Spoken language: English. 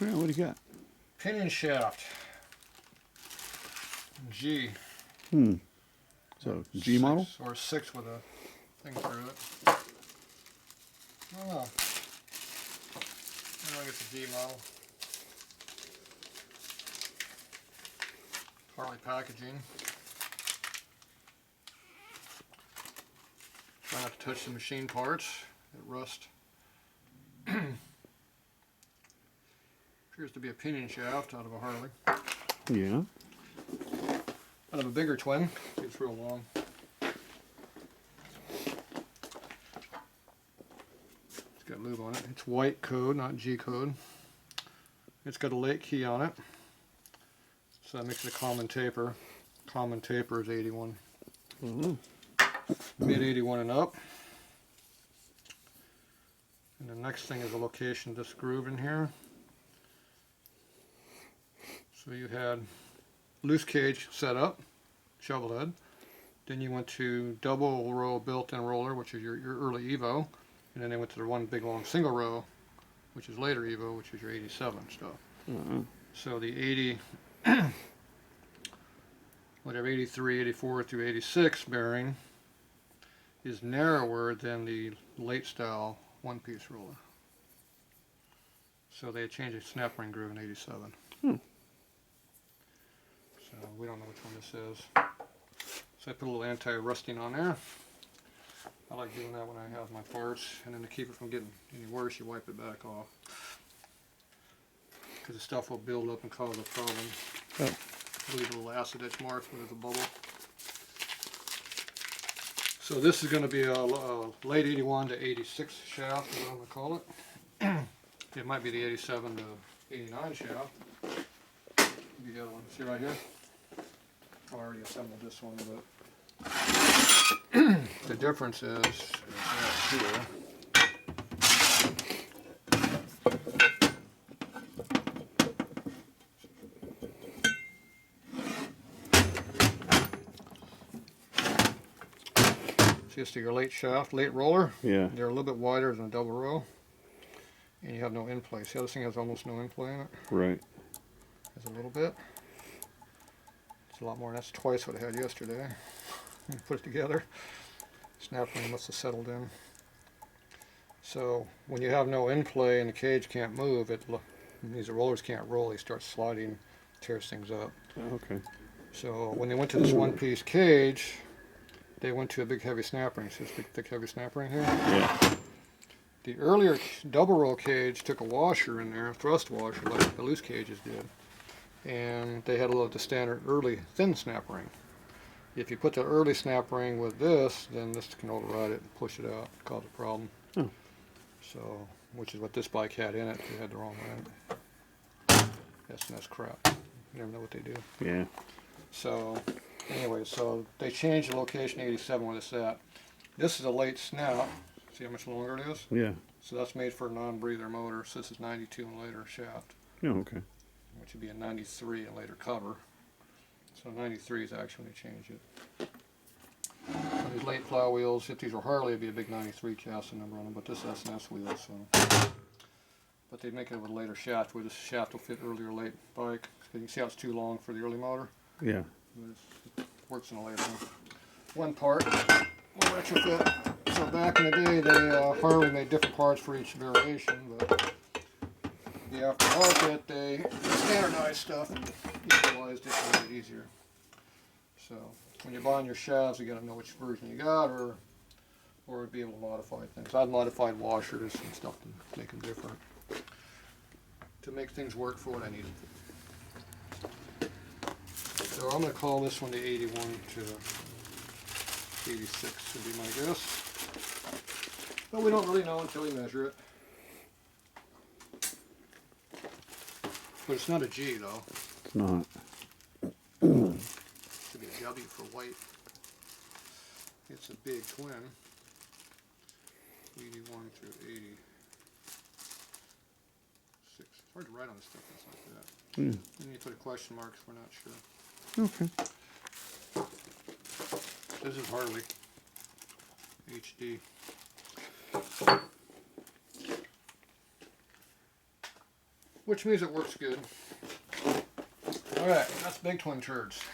Yeah, what do you got? Pinion shaft. G. So, G model? Or 6 with a thing through it. I don't know. I think it's a G model. Harley packaging. Try not to touch the machine parts. It rust. Appears to be a pinion shaft out of a Harley. Yeah. Out of a bigger twin. It's real long. It's got lube on it. It's white code, not G code. It's got a late key on it. So that makes it a common taper. Common taper is 81. Mid 81 and up. And the next thing is the location of this groove in here. So you had loose cage set up, shovel head. Then you went to double row built-in roller, which is your early Evo. And then they went to the one big long single row, which is later Evo, which is your 87 stuff. So the 80, whatever, 83, 84 through 86 bearing is narrower than the late style one-piece roller. So they changed the snap ring groove in 87. So we don't know which one this is. So I put a little anti-rusting on there. I like doing that when I have my parts, and then to keep it from getting any worse, you wipe it back off. Because the stuff will build up and cause a problem. Leave a little acid etch marks when there's a bubble. So this is going to be a late 81 to 86 shaft, is what I'm going to call it. It might be the 87 to 89 shaft. The other one, see right here? I already assembled this one, but the difference is here. Just your late shaft, late roller. Yeah. They're a little bit wider than a double row. And you have no in place. The other thing has almost no in play in it. Right. There's a little bit. It's a lot more. That's twice what I had yesterday. Put it together. Snap ring must have settled in. So when you have no in play and the cage can't move, it these rollers can't roll. They start sliding, tears things up. Okay. So when they went to this one-piece cage, they went to a big heavy snap ring. See this big thick heavy snap ring here? Yeah. The earlier double roll cage took a washer in there, a thrust washer, like the loose cages did. And they had a little the standard early thin snap ring. If you put the early snap ring with this, then this can override it and push it out, cause a problem. So, which is what this bike had in it. They had the wrong ring. That's crap. You never know what they do. Yeah. So, anyway, so they changed the location 87 where it's at. This is a late snap. See how much longer it is? Yeah. So that's made for a non-breather motor. So this is 92 and later shaft. Oh, okay. Which would be a 93 and later cover. So 93 is actually when they changed it. So these late plow wheels, if these were Harley, it'd be a big 93 chassis number on them, but this is S&S wheel, so. But they make it with a later shaft, where this shaft will fit earlier late bike. You can see how it's too long for the early motor. Yeah. It works in a later one. One part will retrofit. So back in the day, they Harley made different parts for each variation, but the aftermarket, they standardized stuff and equalized it to make it easier. So when you're buying your shafts, you got to know which version you got, or be able to modify things. I've modified washers and stuff to make them different, to make things work for what I need them. So I'm going to call this one the 81 to 86 would be my guess. But we don't really know until we measure it. But it's not a G though. It's not. It should be a W for white. It's a big twin. 81 through 86. It's hard to write on stuff that's like that. Mm. And you put a question mark if we're not sure. Okay. This is Harley. HD. which means it works good. Alright, that's big twin turds.